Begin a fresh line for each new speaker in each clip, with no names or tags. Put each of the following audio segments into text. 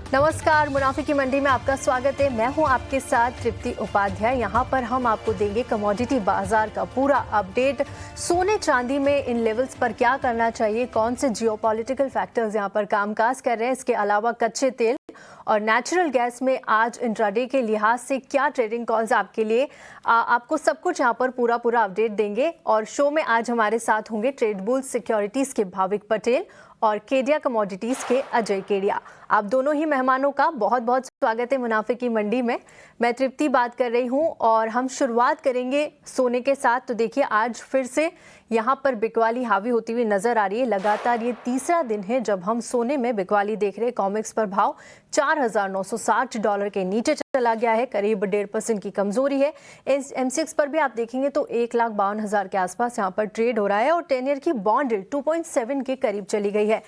नमस्कार, मुनाफे की मंडी में आपका स्वागत है। मैं हूं आपके साथ तृप्ति उपाध्याय। यहां पर हम आपको देंगे कमोडिटी बाजार का पूरा अपडेट। सोने चांदी में इन लेवल्स पर क्या करना चाहिए, कौन से जियोपॉलिटिकल फैक्टर्स यहां पर कामकाज कर रहे हैं, इसके अलावा कच्चे तेल और नेचुरल गैस में आज इंट्राडे के लिहाज से क्या ट्रेडिंग कॉल्स आपके लिए, आपको सब कुछ यहाँ पर पूरा अपडेट देंगे। और शो में आज हमारे साथ होंगे ट्रेडबुल सिक्योरिटीज के भाविक पटेल और केडिया कमोडिटीज के अजय केडिया। आप दोनों ही मेहमानों का बहुत बहुत स्वागत है मुनाफे की मंडी में। मैं तृप्ति बात कर रही हूं और हम शुरुआत करेंगे सोने के साथ। तो देखिए, आज फिर से यहां पर बिकवाली हावी होती हुई नजर आ रही है। लगातार ये तीसरा दिन है जब हम सोने में बिकवाली देख रहे हैं। कॉमेक्स पर भाव $4,960 के नीचे चला गया है, करीब 1.5% की कमजोरी है। MCX पर भी आप देखेंगे तो 1,52,000 के आसपास यहाँ पर ट्रेड हो रहा है और 10 ईयर की बॉन्ड 2.7 के करीब चली गई है।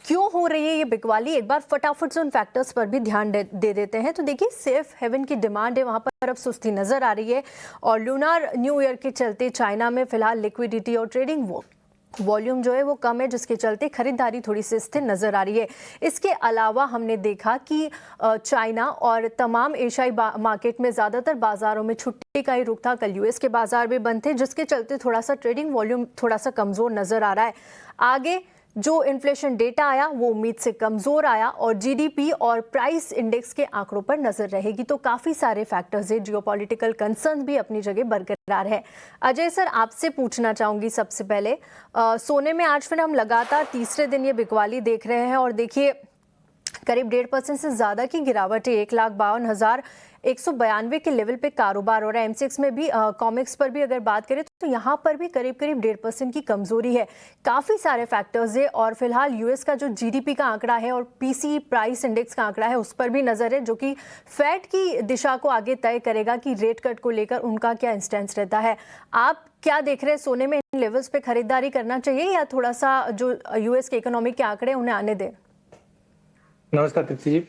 क्यों हो रही है ये बिकवाली, एक बार फटाफट से उन फैक्टर्स पर भी ध्यान दे देते हैं। तो देखिए, सेफ हेवन की डिमांड है, वहां पर अब सुस्ती नजर आ रही है और लूनार न्यू ईयर के चलते चाइना में फिलहाल लिक्विडिटी और ट्रेडिंग वॉल्यूम जो है वो कम है, जिसके चलते खरीदारी थोड़ी सी स्थिर नजर आ रही है। इसके अलावा हमने देखा कि चाइना और तमाम एशियाई मार्केट में ज़्यादातर बाजारों में छुट्टी का ही रुख था। कल यूएस के बाजार भी बंद थे, जिसके चलते थोड़ा सा ट्रेडिंग वॉल्यूम थोड़ा सा कमज़ोर नजर आ रहा है। आगे जो इन्फ्लेशन डेटा आया वो उम्मीद से कमजोर आया और जीडीपी और प्राइस इंडेक्स के आंकड़ों पर नजर रहेगी। तो काफी सारे फैक्टर्स है, जियोपॉलिटिकल कंसर्न भी अपनी जगह बरकरार है। अजय सर, आपसे पूछना चाहूंगी सबसे पहले, सोने में आज फिर हम लगातार तीसरे दिन ये बिकवाली देख रहे हैं और देखिए करीब 1.5% से ज्यादा की गिरावट है। 1,52,192 के लेवल पे कारोबार हो रहा है। MCX में भी, कॉमिक्स पर भी अगर बात करें तो यहाँ पर भी करीब 1.5% की कमजोरी है। काफी सारे फैक्टर्स है और फिलहाल यूएस का जो जीडीपी का आंकड़ा है और पीसी प्राइस इंडेक्स का आंकड़ा है उस पर भी नजर है, जो कि फेड की दिशा को आगे तय करेगा कि रेट कट को लेकर उनका क्या इंस्टेंस रहता है। आप क्या देख रहे हैं, सोने में इन लेवल्स पे खरीदारी करना चाहिए या थोड़ा सा जो यूएस के इकोनॉमिक के आंकड़े उन्हें आने दें?
नमस्कार तृप्ति जी।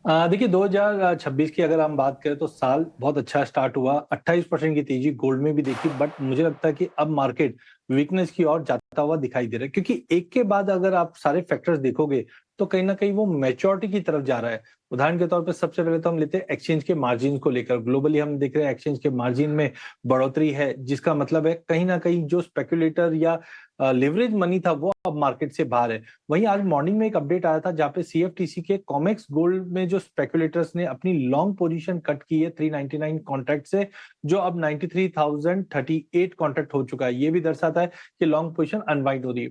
देखिए, 2026 की अगर हम बात करें तो साल बहुत अच्छा स्टार्ट हुआ। 28% की तेजी गोल्ड में भी देखी, बट मुझे लगता है कि अब मार्केट वीकनेस की ओर जाता हुआ दिखाई दे रहा है, क्योंकि एक के बाद अगर आप सारे फैक्टर्स देखोगे तो कहीं ना कहीं वो मैच्योरिटी की तरफ जा रहा है। उदाहरण के तौर पर सबसे पहले तो हम लेते हैं एक्सचेंज के मार्जिन को लेकर। ग्लोबली हम देख रहे हैं एक्सचेंज के मार्जिन में बढ़ोतरी है, जिसका मतलब है कहीं ना कहीं जो स्पेकुलेटर या लेवरेज मनी था वो अब मार्केट से बाहर है। वहीं आज मॉर्निंग में एक अपडेट आया था जहां पे CFTC के कॉमेक्स गोल्ड में जो स्पेकुलेटर्स ने अपनी लॉन्ग पोजीशन कट की है 399 कॉन्ट्रैक्ट से, जो अब 93,038 कॉन्ट्रैक्ट हो चुका है। ये भी दर्शाता है कि लॉन्ग पोजीशन अनवाइंड हो रही है।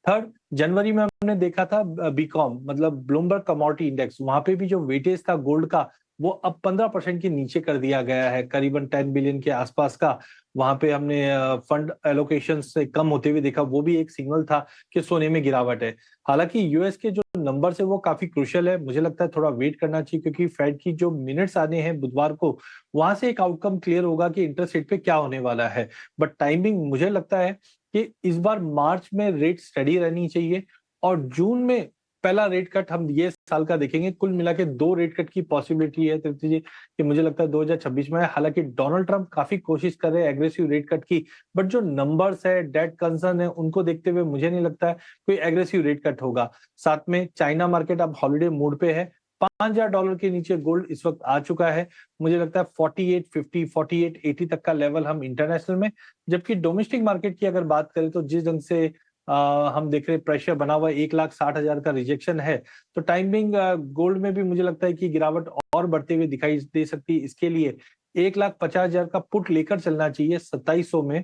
3 जनवरी में हमने देखा था बीकॉम मतलब ब्लूमबर्ग कमोडिटी इंडेक्स, वहां पे भी जो वेटेज था गोल्ड का वो अब 15% के नीचे कर दिया गया है, करीबन 10 बिलियन के आसपास का। वहां पे हमने फंड एलोकेशन से कम होते हुए देखा, वो भी एक सिग्नल था कि सोने में गिरावट है। हालांकि यूएस के जो नंबर्स है वो काफी क्रूशियल है, मुझे लगता है थोड़ा वेट करना चाहिए, क्योंकि फेड की जो मिनट्स आने हैं बुधवार को, वहां से एक आउटकम क्लियर होगा कि इंटरेस्ट रेट पे क्या होने वाला है। बट टाइमिंग मुझे लगता है कि इस बार मार्च में रेट स्टडी रहनी चाहिए और जून में पहला रेट कट हम ये साल का देखेंगे। कुल मिला के 2 रेट कट की पॉसिबिलिटी है तृप्ति जी, कि मुझे लगता है 2026 में। हालांकि डोनाल्ड ट्रंप काफी कोशिश कर रहे हैं एग्रेसिव रेट कट की, बट जो नंबर्स है, डेट कंसर्न है, उनको देखते हुए मुझे नहीं लगता है कोई एग्रेसिव रेट कट होगा। साथ में चाइना मार्केट अब हॉलिडे मोड पे है। $5,000 के नीचे गोल्ड इस वक्त आ चुका है। मुझे लगता है 4850 4880 तक का लेवल हम इंटरनेशनल में, जबकि डोमेस्टिक मार्केट की अगर बात करें तो जिस ढंग से हम देख रहे हैं प्रेशर बना हुआ 1,60,000 का रिजेक्शन है, तो टाइमिंग गोल्ड में भी मुझे लगता है कि गिरावट और बढ़ते हुए दिखाई दे सकती है। इसके लिए 1,50,000 का पुट लेकर चलना चाहिए 2700 में।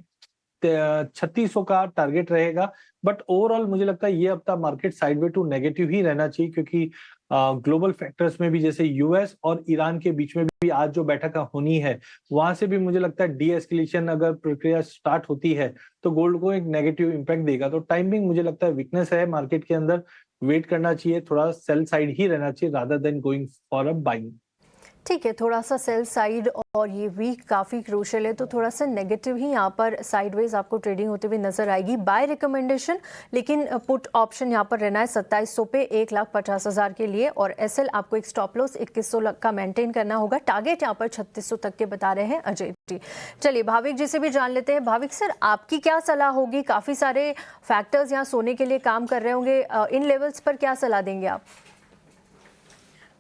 3600 का टारगेट रहेगा। बट ओवरऑल मुझे लगता है ये हफ्ता मार्केट साइडवे टू नेगेटिव ही रहना चाहिए, क्योंकि ग्लोबल फैक्टर्स में भी जैसे यूएस और ईरान के बीच में भी आज जो बैठक होनी है, वहां से भी मुझे लगता है डी एस्केलेशन अगर प्रक्रिया स्टार्ट होती है तो गोल्ड को एक नेगेटिव इंपैक्ट देगा। तो टाइमिंग मुझे लगता है वीकनेस है मार्केट के अंदर, वेट करना चाहिए, थोड़ा सेल साइड ही रहना चाहिए rather than going for a buying.
ठीक है, थोड़ा सा सेल साइड और ये वीक काफ़ी क्रूशल है, तो थोड़ा सा नेगेटिव ही यहाँ पर साइडवेज आपको ट्रेडिंग होते हुए नजर आएगी। बाय रिकमेंडेशन, लेकिन पुट ऑप्शन यहाँ पर रहना है 2700 पे 1,50,000 के लिए, और एसएल आपको एक स्टॉप लॉस 2100 का मेंटेन करना होगा। टारगेट यहाँ पर 3600 तक के बता रहे हैं अजय जी। चलिए भाविक जी से भी जान लेते हैं। भाविक सर, आपकी क्या सलाह होगी? काफ़ी सारे फैक्टर्स यहाँ सोने के लिए काम कर रहे होंगे, इन लेवल्स पर क्या सलाह देंगे आप?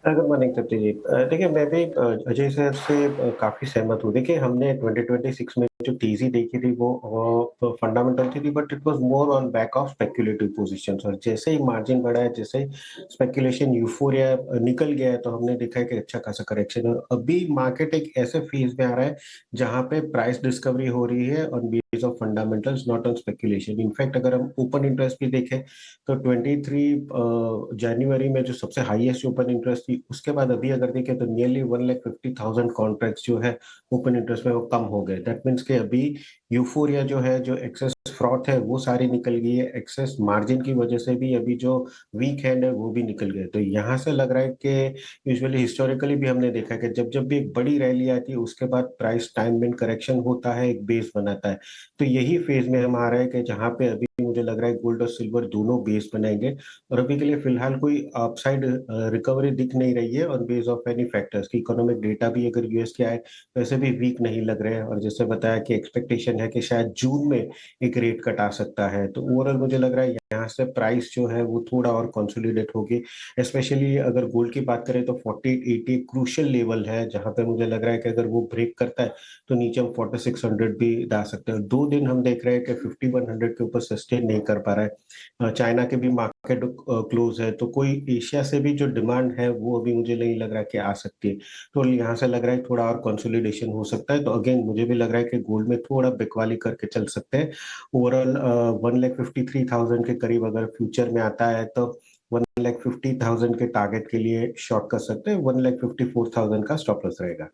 गुड मॉर्निंग तृप्ति जी। देखिए मैं भी अजय सर से काफी सहमत हूँ। देखिए हमने 2026 में जो तेजी देखी थी वो फंडामेंटल थी, but it was more on back of speculative positions. और जैसे ही मार्जिन बढ़ा है, जैसे ही स्पेक्युलेशन यूफोरिया निकल गया है, तो हमने देखा है कि अच्छा खासा करेक्शन। और अभी मार्केट एक ऐसे फेज में आ रहा है जहां पे प्राइस डिस्कवरी हो रही है on base of fundamentals, not on speculation. In fact अगर हम ओपन इंटरेस्ट भी देखें तो 23 जनवरी में जो सबसे हाईएस्ट ओपन इंटरेस्ट थी, उसके बाद अभी अगर देखें तो नियरली 1,50,000 कॉन्ट्रैक्ट्स जो है ओपन इंटरेस्ट में वो कम हो गए। दैट मीन्स कि अभी यूफोरिया जो है, जो एक्सेस फ्रॉथ है, वो सारी निकल गई है। एक्सेस मार्जिन की वजह से भी अभी जो वीक हैंड है वो भी निकल गए। तो यहाँ से लग रहा है कि यूजुअली हिस्टोरिकली भी हमने देखा है कि जब जब भी एक बड़ी रैली आती है उसके बाद प्राइस टाइम में करेक्शन होता है, एक बेस बनाता है। तो यही फेज में हम आ रहे हैं कि जहाँ पे अभी मुझे लग रहा है गोल्ड और सिल्वर दोनों बेस बनाएंगे। और अभी के लिए फिलहाल कोई अपसाइड रिकवरी दिख नहीं रही है on base of any factors की। इकोनॉमिक डेटा भी अगर यूएस के आए वैसे भी वीक नहीं लग रहे हैं। और जैसे बताया कि एक्सपेक्टेशन है कि शायद जून में एक रेट कट आ सकता है। तो ओवरऑल मुझे लग रहा है यहाँ से प्राइस जो है वो थोड़ा और कंसोलिडेट होगी। स्पेशली अगर गोल्ड की बात करें तो 4880 क्रूशियल लेवल है, जहां पे मुझे लग रहा है कि अगर वो ब्रेक करता है तो नीचे हम 4600 भी ला सकते हैं। 2 दिन हम देख रहे हैं कि 5100 के ऊपर सस्टेन नहीं कर पा रहा है। चाइना के भी मार्केट क्लोज है, तो कोई एशिया से भी जो डिमांड है वो अभी मुझे नहीं लग रहा कि आ सकती है। तो यहाँ से लग रहा है थोड़ा और कंसोलिडेशन हो सकता है। तो अगेन मुझे भी लग रहा है कि गोल्ड में थोड़ा बिकवाली करके चल सकते हैं। ओवरऑल 1,53,000 के करीब अगर फ्यूचर में आता है तो 1,50,000 के टारगेट के लिए शॉर्ट कर सकते हैं। 1,54,000 का स्टॉप लॉस रहेगा।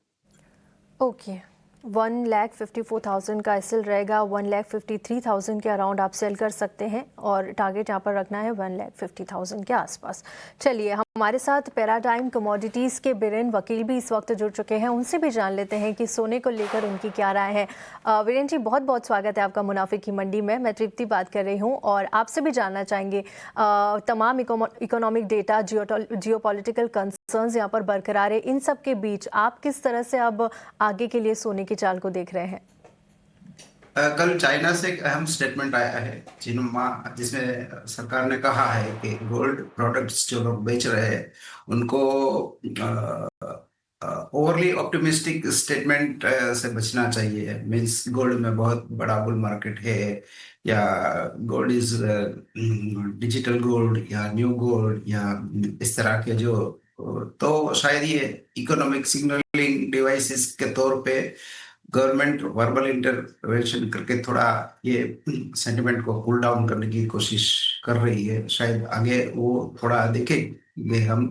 ओके, 1,54,000 का एसएल रहेगा, 1,53,000 के अराउंड आप सेल कर सकते हैं और टारगेट यहाँ पर रखना है 1,50,000 के आसपास। चलिए, हमारे साथ पैराडाइम कमोडिटीज़ के बीरेन वकील भी इस वक्त जुड़ चुके हैं, उनसे भी जान लेते हैं कि सोने को लेकर उनकी क्या राय है। वीरेन जी, बहुत बहुत स्वागत है आपका मुनाफे की मंडी में। मैं तृप्ति बात कर रही हूँ और आपसे भी जानना चाहेंगे तमाम इकोनॉमिक डेटा, जियोपॉलिटिकल कंसर्न्स यहाँ पर बरकरार है, इन सब के बीच आप किस तरह से अब आगे के लिए सोने की चाल को देख रहे हैं?
कल चाइना से एक अहम स्टेटमेंट आया है जिसमें सरकार ने कहा है कि गोल्ड प्रोडक्ट्स जो लोग बेच रहे हैं उनको ओवरली ऑप्टिमिस्टिक स्टेटमेंट से बचना चाहिए। मींस गोल्ड में बहुत बड़ा बुल मार्केट है, या गोल्ड इज डिजिटल गोल्ड या न्यू गोल्ड, या इस तरह के जो, तो शायद ये इकोनॉमिक सिग्नलिंग डिवाइसेस के तौर पे गवर्नमेंट वर्बल इंटरवेंशन करके थोड़ा ये सेंटिमेंट को कूल डाउन करने की कोशिश कर रही है। शायद आगे वो थोड़ा देखेंगे। हम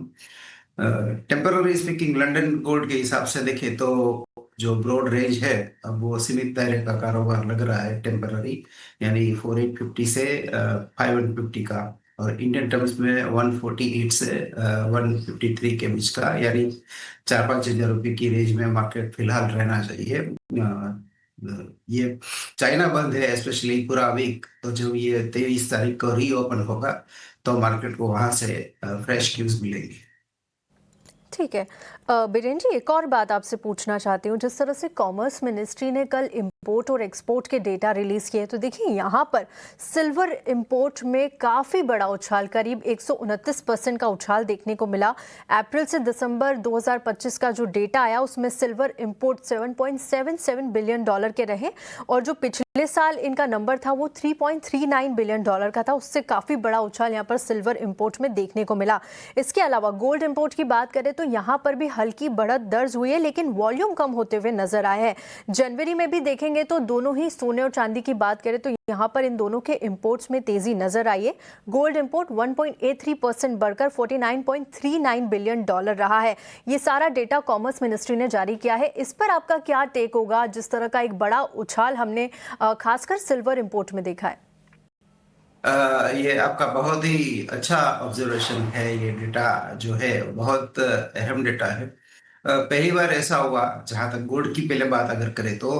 टेम्पररी स्पीकिंग लंदन गोल्ड के हिसाब से देखें तो जो ब्रॉड रेंज है, अब वो सीमित दायरे का कारोबार लग रहा है टेम्पररी, यानी 4850 से 550 का, और इंडियन टर्म्स में 148 से 153 के बीच का, यानी 4-5 हजार रुपये की रेंज में मार्केट फिलहाल रहना चाहिए। ये चाइना बंद है स्पेशली पूरा वीक, तो जब ये 23 तारीख को रीओपन होगा तो मार्केट को वहां से फ्रेश क्यूज मिलेंगे।
ठीक है, बीरेन जी, एक और बात आपसे पूछना चाहती हूँ। जिस तरह से कॉमर्स मिनिस्ट्री ने कल इंपोर्ट और एक्सपोर्ट के डेटा रिलीज किए, तो देखिए यहाँ पर सिल्वर इंपोर्ट में काफ़ी बड़ा उछाल, करीब 129% का उछाल देखने को मिला। अप्रैल से दिसंबर 2025 का जो डेटा आया उसमें सिल्वर इंपोर्ट $7.77 बिलियन के रहे, और जो पिछले साल इनका नंबर था वो $3.39 बिलियन का था। उससे काफ़ी बड़ा उछाल यहाँ पर सिल्वर इंपोर्ट में देखने को मिला। इसके अलावा गोल्ड इंपोर्ट की बात करें तो यहाँ पर भी हल्की बढ़त दर्ज हुई है, लेकिन वॉल्यूम कम होते हुए नजर आए हैं। जनवरी में भी देखेंगे तो दोनों ही, सोने और चांदी की बात करें तो यहाँ पर इन दोनों के इंपोर्ट्स में तेजी नजर आई है। गोल्ड इंपोर्ट 1.83% बढ़कर $49.39 बिलियन रहा है। ये सारा डेटा कॉमर्स मिनिस्ट्री ने जारी किया है। इस पर आपका क्या टेक होगा, जिस तरह का एक बड़ा उछाल हमने खासकर सिल्वर इंपोर्ट में देखा है?
ये आपका बहुत ही अच्छा ऑब्जर्वेशन है। ये डेटा जो है बहुत अहम डेटा है। पहली बार ऐसा हुआ, जहां तक गोल्ड की पहले बात अगर करें तो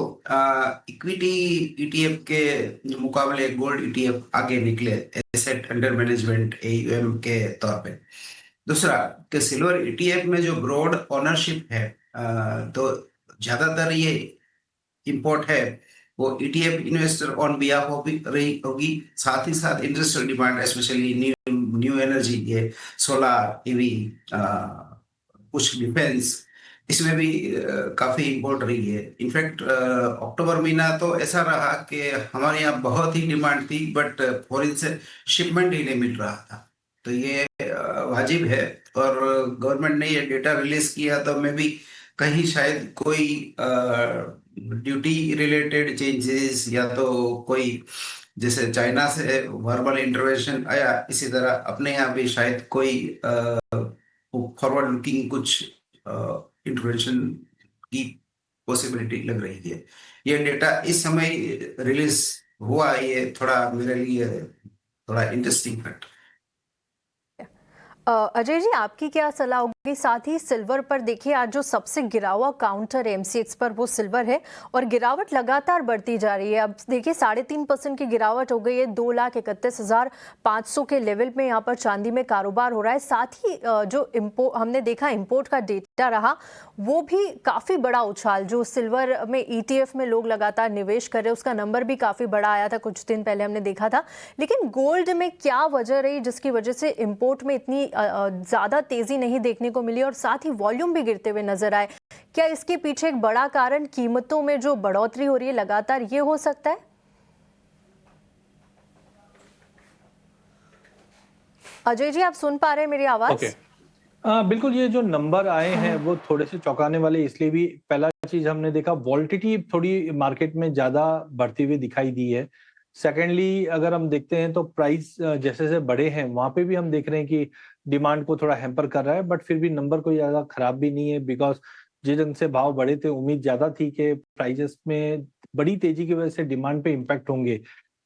इक्विटी ईटीएफ के मुकाबले गोल्ड ईटीएफ आगे निकले एसेट अंडर मैनेजमेंट एयूएम के तौर पे। दूसरा कि सिल्वर ईटीएफ में जो ब्रॉड ओनरशिप है, तो ज्यादातर ये इंपोर्ट है वो ईटीएफ इन्वेस्टर ऑन बिहाफ रही होगी। साथ ही साथ industrial demand specially new energy, ये सोलार, ईवी, कुछ डिफेंस, इसमें भी काफी इम्पोर्ट रही है। इनफैक्ट अक्टूबर महीना तो ऐसा रहा कि हमारे यहाँ बहुत ही डिमांड थी, बट फॉरेन से शिपमेंट ही नहीं मिल रहा था। तो ये वाजिब है, और गवर्नमेंट ने ये डेटा रिलीज किया तो मैं भी कहीं शायद कोई ड्यूटी रिलेटेड चेंजेस, या तो कोई जैसे चाइना से वर्बल इंटरवेंशन आया, इसी तरह अपने यहाँ भी शायद कोई फॉरवर्ड लुकिंग कुछ इंटरवेंशन की पॉसिबिलिटी लग रही है। ये डेटा इस समय रिलीज हुआ, ये थोड़ा मेरे लिए थोड़ा इंटरेस्टिंग फैक्ट।
अजय जी, आपकी क्या सलाह होगी? साथ ही सिल्वर पर देखिए, आज जो सबसे गिरा हुआ काउंटर एमसीएक्स पर वो सिल्वर है, और गिरावट लगातार बढ़ती जा रही है। अब देखिए 3.5% की गिरावट हो गई है, 2,31,500 के लेवल में यहाँ पर चांदी में कारोबार हो रहा है। साथ ही जो हमने देखा इंपोर्ट का डेटा रहा, वो भी काफ़ी बड़ा उछाल, जो सिल्वर में ETF में लोग लगातार निवेश कर रहे हैं, उसका नंबर भी काफ़ी बड़ा आया था, कुछ दिन पहले हमने देखा था। लेकिन गोल्ड में क्या वजह रही जिसकी वजह से इंपोर्ट में इतनी ज़्यादा तेज़ी नहीं देखने को मिली, और साथ ही वॉल्यूम भी गिरते हुए नजर आए? क्या इसके पीछे एक बड़ा कारण कीमतों में जो बढ़ोतरी हो रही है लगातार, ये हो सकता है? अजय जी, आप सुन पा रहे हैं मेरी आवाज?
Okay. बिल्कुल, ये जो नंबर आए हैं वो थोड़े से चौंकाने वाले इसलिए भी। पहला चीज हमने देखा, वॉल्टिलिटी थोड़ी मार्केट में ज्यादा बढ़ती हुई दिखाई दी है। सेकेंडली, अगर हम देखते हैं तो प्राइस जैसे जैसे बढ़े हैं वहां पे भी हम देख रहे हैं कि डिमांड को थोड़ा हैम्पर कर रहा है, बट फिर भी नंबर कोई ज्यादा खराब भी नहीं है, बिकॉज जिस ढंग से भाव बढ़े थे उम्मीद ज्यादा थी कि प्राइसेस में बड़ी तेजी की वजह से डिमांड पे इम्पैक्ट होंगे।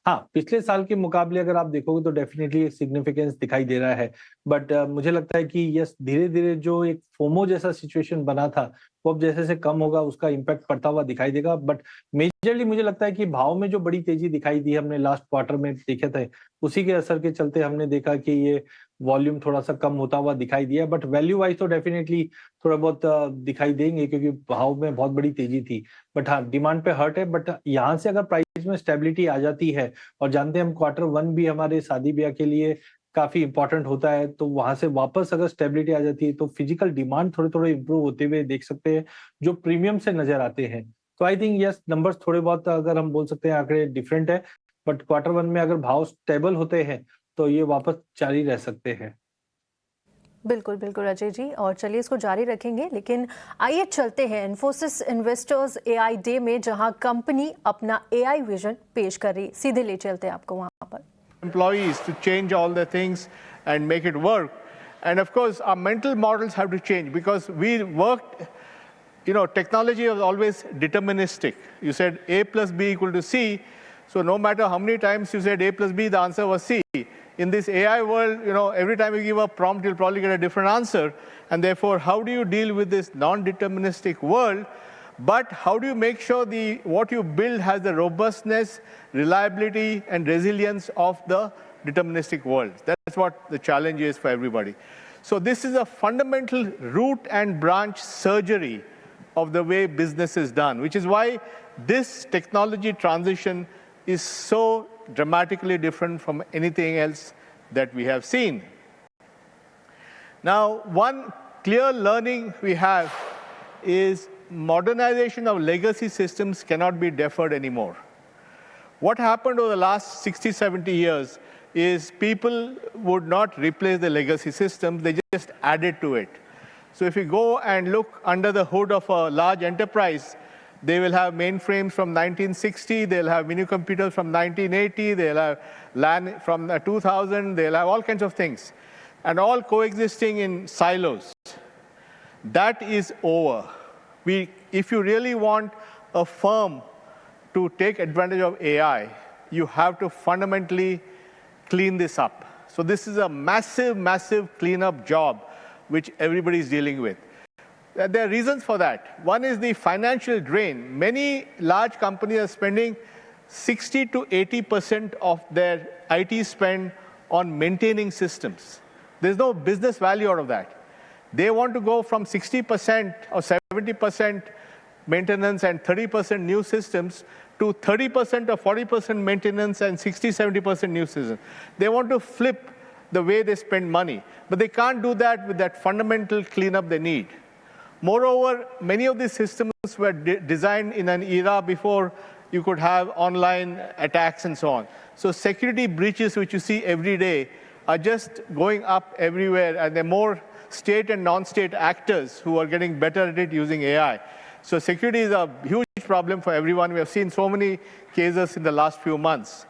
हाँ, पिछले साल के मुकाबले अगर आप देखोगे तो डेफिनेटली एक सिग्निफिकेंस दिखाई दे रहा है, बट मुझे लगता है कि यस, धीरे धीरे जो एक फोमो जैसा सिचुएशन बना था वो अब जैसे से कम होगा, उसका इम्पैक्ट पड़ता हुआ दिखाई देगा। बट मेजरली मुझे लगता है कि भाव में जो बड़ी तेजी दिखाई दी हमने लास्ट क्वार्टर में देखे थे, उसी के असर के चलते हमने देखा कि ये वॉल्यूम थोड़ा सा कम होता हुआ दिखाई दिया। बट वैल्यू वाइज तो डेफिनेटली थोड़ा बहुत दिखाई देंगे, क्योंकि भाव में बहुत बड़ी तेजी थी। बट हाँ, डिमांड पे हर्ट है, बट यहाँ से अगर प्राइस में स्टेबिलिटी आ जाती है, और जानते हैं हम Q1 भी हमारे शादी ब्याह के लिए काफी इंपॉर्टेंट होता है, तो वहां से वापस अगर स्टेबिलिटी आ जाती है तो फिजिकल डिमांड थोड़े थोड़े इंप्रूव होते हुए देख सकते हैं, जो प्रीमियम से नजर आते हैं। तो आई थिंक यस, नंबर्स थोड़े बहुत अगर हम बोल सकते हैं आंकड़े डिफरेंट है, बट Q1 में अगर भाव स्टेबल होते हैं तो ये वापस जारी रह सकते हैं।
बिल्कुल बिल्कुल अजय जी, और चलिए इसको जारी रखेंगे, लेकिन आइए चलते हैं इन्फोसिस इन्वेस्टर्स AI डे में, जहां कंपनी अपना AI विजन पेश कर रही। सीधे ले चलते हैं आपको वहां पर।
Employees to change all the things and make it work. And of course, our mental models have to change, because we worked, technology was always deterministic. You said A plus B equal to C. So no matter how many times you said A plus B, the answer was C. In this AI world, every time you give a prompt, you'll probably get a different answer. And therefore, how do you deal with this non-deterministic world? But how do you make sure what you build has the robustness, reliability, and resilience of the deterministic world? That's what the challenge is for everybody. So this is a fundamental root and branch surgery of the way business is done, which is why this technology transition is so dramatically different from anything else that we have seen. Now, one clear learning we have is modernization of legacy systems cannot be deferred anymore. What happened over the last 60, 70 years is people would not replace the legacy systems, they just added to it. So if you go and look under the hood of a large enterprise, they will have mainframes from 1960, they'll have mini computers from 1980, they'll have LAN from 2000, they'll have all kinds of things, and all coexisting in silos. That is over. If you really want a firm to take advantage of AI, you have to fundamentally clean this up. So this is a massive, massive cleanup job which everybody is dealing with. There are reasons for that. One is the financial drain. Many large companies are spending 60 to 80% of their IT spend on maintaining systems. There's no business value out of that. They want to go from 60% or 70% maintenance and 30% new systems to 30% or 40% maintenance and 60, 70% new systems. They want to flip the way they spend money. But they can't do that with that fundamental cleanup they need. Moreover, many of these systems were designed in an era before you could have online attacks and so on. So security breaches, which you see every day, are just going up everywhere, and there are more state and non-state actors who are getting better at it using AI. So security is a huge problem for everyone. We have seen so many cases in the last few months.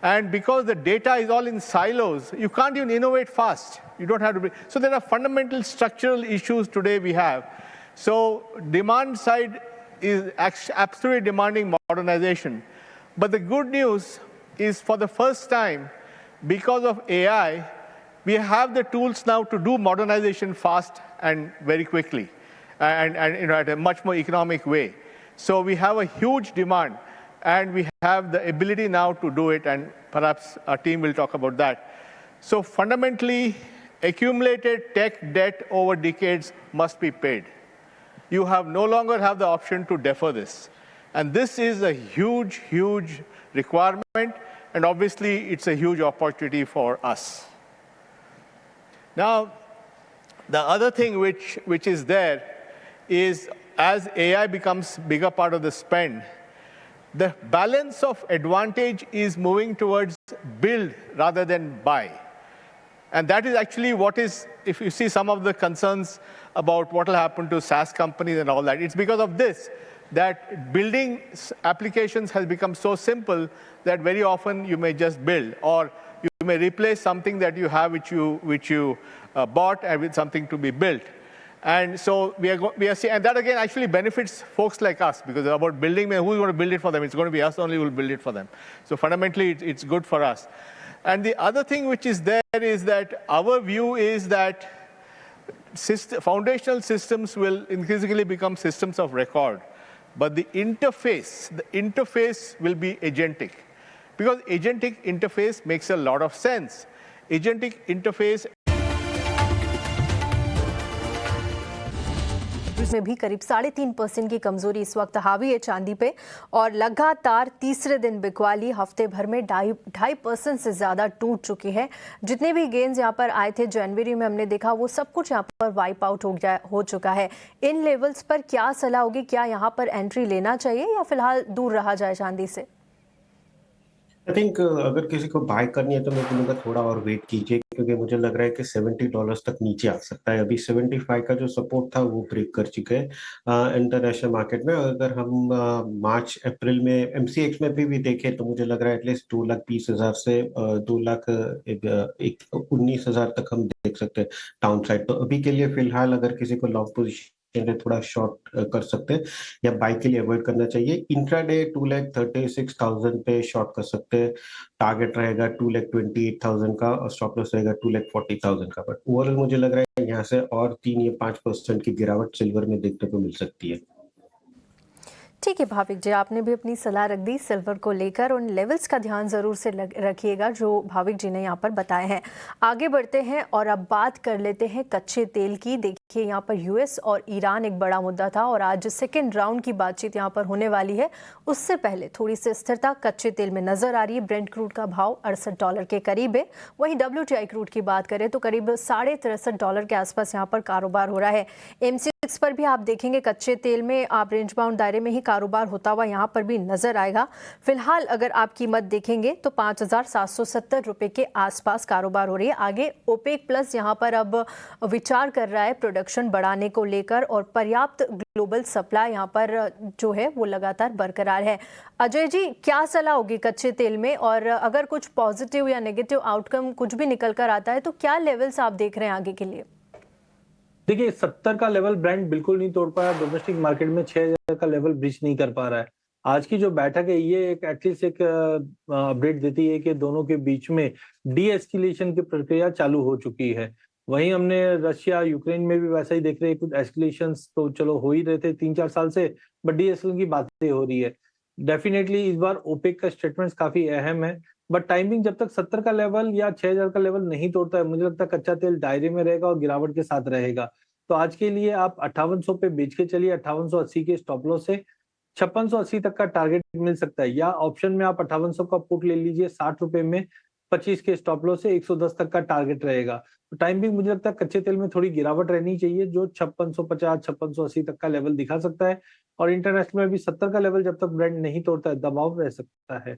And because the data is all in silos, you can't even innovate fast. You don't have to. So there are fundamental structural issues today we have. So demand side is absolutely demanding modernization. But the good news is, for the first time, because of AI, we have the tools now to do modernization fast and very quickly, and at a much more economic way. So we have a huge demand, and we have the ability now to do it, and perhaps our team will talk about that. So fundamentally, accumulated tech debt over decades must be paid. You no longer have the option to defer this. And this is a huge, huge requirement, and obviously it's a huge opportunity for us. Now, the other thing which is there is, as AI becomes bigger part of the spend, the balance of advantage is moving towards build rather than buy. And that is actually what is, if you see some of the concerns about what will happen to SaaS companies and all that, it's because of this, that building applications has become so simple that very often you may just build, or you may replace something that you have which you bought and with something to be built. And so we are seeing, and that again actually benefits folks like us, because about building, who's going to build it for them? It's going to be us only who will build it for them. So fundamentally, it's good for us. And the other thing which is there is that our view is that foundational systems will increasingly become systems of record. But the interface will be agentic. Because agentic interface makes a lot of sense. Agentic interface
में भी करीब 3.5% की कमजोरी इस वक्त हावी है चांदी पे, और लगातार तीसरे दिन बिकवाली हफ्ते भर में 2.5% से ज्यादा टूट चुकी है। जितने भी गेन्स यहाँ पर आए थे जनवरी में, हमने देखा वो सब कुछ यहाँ पर वाइप आउट हो चुका है। इन लेवल्स पर क्या सलाह होगी? क्या यहाँ पर एंट्री लेना चाहिए या फिलहाल दूर रहा जाए चांदी से?
आई थिंक अगर किसी को बाय करनी है तो मैं बोलूँगा थोड़ा और वेट कीजिए, क्योंकि मुझे लग रहा है कि $70 तक नीचे आ सकता है। अभी 75 का जो सपोर्ट था वो ब्रेक कर चुके हैं इंटरनेशनल मार्केट में। अगर हम मार्च अप्रैल में एमसीएक्स में भी देखें तो मुझे लग रहा है एटलीस्ट 2,20,000 से 2,19,000 तक हम देख सकते हैं डाउन साइड। तो अभी के लिए फिलहाल अगर किसी को लॉन्ग पोजिशन थोड़ा शॉर्ट कर सकते हैं या बाय के लिए अवॉइड करना चाहिए। इंट्राडे 2,36,000 पे शॉर्ट कर सकते हैं। टारगेट रहेगा 2,28,000 का और स्टॉप लॉस रहेगा 2,40,000 का। बट ओवरऑल मुझे लग रहा है यहाँ से और 3 या 5% की गिरावट सिल्वर में देखने को मिल सकती है।
ठीक है भाविक जी, आपने भी अपनी सलाह रख दी सिल्वर को लेकर। उन लेवल्स का ध्यान ज़रूर से रखिएगा जो भाविक जी ने यहाँ पर बताए हैं। आगे बढ़ते हैं और अब बात कर लेते हैं कच्चे तेल की। देखिए यहाँ पर यूएस और ईरान एक बड़ा मुद्दा था, और आज सेकेंड राउंड की बातचीत यहाँ पर होने वाली है। उससे पहले थोड़ी सी स्थिरता कच्चे तेल में नजर आ रही है। ब्रेंट क्रूड का भाव $68 के करीब है। वहीं WTI क्रूड की बात करें तो करीब $63 के आसपास यहाँ पर कारोबार हो रहा है। MCX पर भी आप देखेंगे कच्चे तेल में आप रेंज बाउंड दायरे में ही कारोबार होता हुआ यहाँ पर भी नजर आएगा। फिलहाल अगर आप कीमत देखेंगे तो 5,770 रुपए के आसपास कारोबार हो रही है। आगे ओपेक प्लस यहाँ पर अब विचार कर रहा है प्रोडक्शन बढ़ाने को लेकर, और पर्याप्त ग्लोबल सप्लाई यहाँ पर जो है वो लगातार बरकरार है। अजय जी, क्या सलाह होगी कच्चे तेल में, और अगर कुछ पॉजिटिव या नेगेटिव आउटकम कुछ भी निकल कर आता है तो क्या लेवल्स आप देख रहे हैं आगे के लिए?
देखिए 70 का लेवल ब्रेंट बिल्कुल नहीं तोड़ पाया। डोमेस्टिक मार्केट में 6,000 का लेवल ब्रीच नहीं कर पा रहा है। आज की जो बैठक है ये एक एटलीस्ट एक अपडेट देती है कि दोनों के बीच में डी एस्केलेशन की प्रक्रिया चालू हो चुकी है। वहीं हमने रशिया यूक्रेन में भी वैसा ही देख रहे हैं। कुछ एस्केलेशंस तो चलो हो ही रहे थे 3-4 साल से, बट डी एस्केलेशन की बातें हो रही है। डेफिनेटली इस बार ओपेक का स्टेटमेंट काफी अहम है, बट टाइमिंग जब तक 70 का लेवल या 6,000 का लेवल नहीं तोड़ता है, मुझे लगता है कच्चा तेल दायरे में रहेगा और गिरावट के साथ रहेगा। तो आज के लिए आप 5800 पे बेच के चलिए। 5880 के स्टॉप लॉस से 5680 तक का टारगेट मिल सकता है, या ऑप्शन में आप 5800 का पुट ले लीजिए 60 रुपए में। 125 के स्टॉप लॉस से 110 तक का टारगेट रहेगा। तो टाइम भी मुझे लगता है कच्चे तेल में थोड़ी गिरावट रहनी चाहिए, जो 5650 5680 तक का लेवल दिखा सकता है, और इंटरनेशनल में भी 70 का लेवल जब तक ब्रेंट नहीं तोड़ता है दबाव रह सकता है।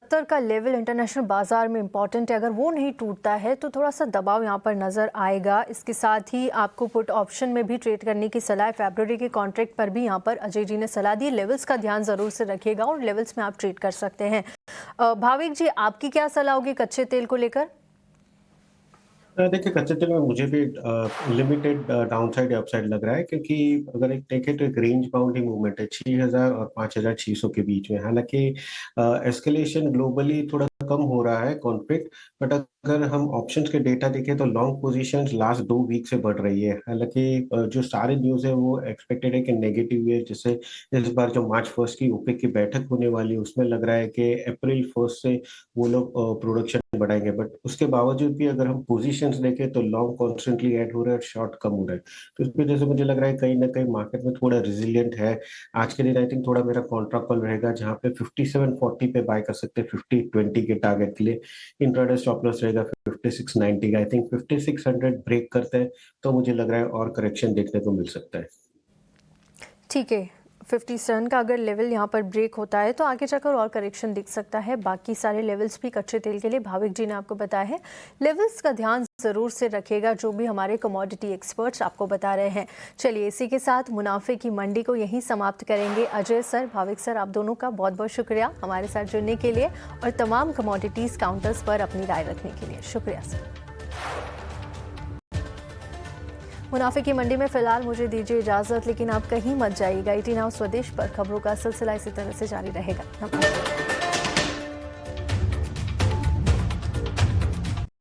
70 का लेवल इंटरनेशनल बाजार में इंपॉर्टेंट है, अगर वो नहीं टूटता है तो थोड़ा सा दबाव यहाँ पर नजर आएगा। इसके साथ ही आपको पुट ऑप्शन में भी ट्रेड करने की सलाह है। फरवरी के कॉन्ट्रैक्ट पर भी यहाँ पर अजय जी ने सलाह दी, लेवल्स का ध्यान जरूर से रखिएगा और लेवल्स में आप ट्रेड कर सकते हैं। भाविक जी, आपकी क्या सलाह होगी कच्चे तेल को लेकर?
देखिए, कच्चे तेल में मुझे भी लिमिटेड डाउनसाइड या अपसाइड लग रहा है, क्योंकि अगर एक देखें तो एक रेंज बाउंड ही मूवमेंट है 6000 और 5600 के बीच में। हालांकि एस्केलेशन ग्लोबली थोड़ा कम हो रहा है कॉन्फ्लिक्ट, बट अगर हम ऑप्शंस के डेटा देखें तो लॉन्ग पोजीशंस लास्ट 2 वीक से बढ़ रही है। हालांकि जो सारे न्यूज़ है वो एक्सपेक्टेड है कि नेगेटिव है, जैसे इस बार जो मार्च 1 की ओपेक की बैठक होने वाली है उसमें लग रहा है कि अप्रैल 1 से वो लोग प्रोडक्शन बढ़ाएंगे, बट उसके बावजूद भी अगर हम पोजीशंस देखें तो लॉन्ग कॉन्स्टेंटली ऐड हो रहा है और शॉर्ट कम हो रहा है। तो इस वजह से मुझे लग रहा है कहीं ना कहीं मार्केट में थोड़ा रेजिलिएंट है। आज के दिन आई थिंक थोड़ा मेरा कॉन्ट्रा कॉल रहेगा जहां पे 5740 पे बाय कर सकते हैं 5020 के टारगेट के लिए। इंट्राडे स्टॉप लॉस रहेगा 5690 का। आई थिंक 5600 ब्रेक करते हैं तो मुझे लग रहा है और करेक्शन देखने को मिल सकता है।
ठीक है, 57 का अगर लेवल यहाँ पर ब्रेक होता है तो आगे जाकर और करेक्शन दिख सकता है। बाकी सारे लेवल्स भी कच्चे तेल के लिए भाविक जी ने आपको बताया है। लेवल्स का ध्यान ज़रूर से रखिएगा, जो भी हमारे कमोडिटी एक्सपर्ट्स आपको बता रहे हैं। चलिए, इसी के साथ मुनाफे की मंडी को यहीं समाप्त करेंगे। अजय सर, भाविक सर, आप दोनों का बहुत बहुत शुक्रिया हमारे साथ जुड़ने के लिए और तमाम कमोडिटीज़ काउंटर्स पर अपनी राय रखने के लिए। शुक्रिया सर। मुनाफे की मंडी में फिलहाल मुझे दीजिए इजाजत, लेकिन आप कहीं मत जाइएगा। 18 नाउ स्वदेश पर खबरों का सिलसिला इसी तरह से जारी रहेगा।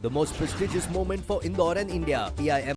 The most prestigious moment for Indore and India. PIM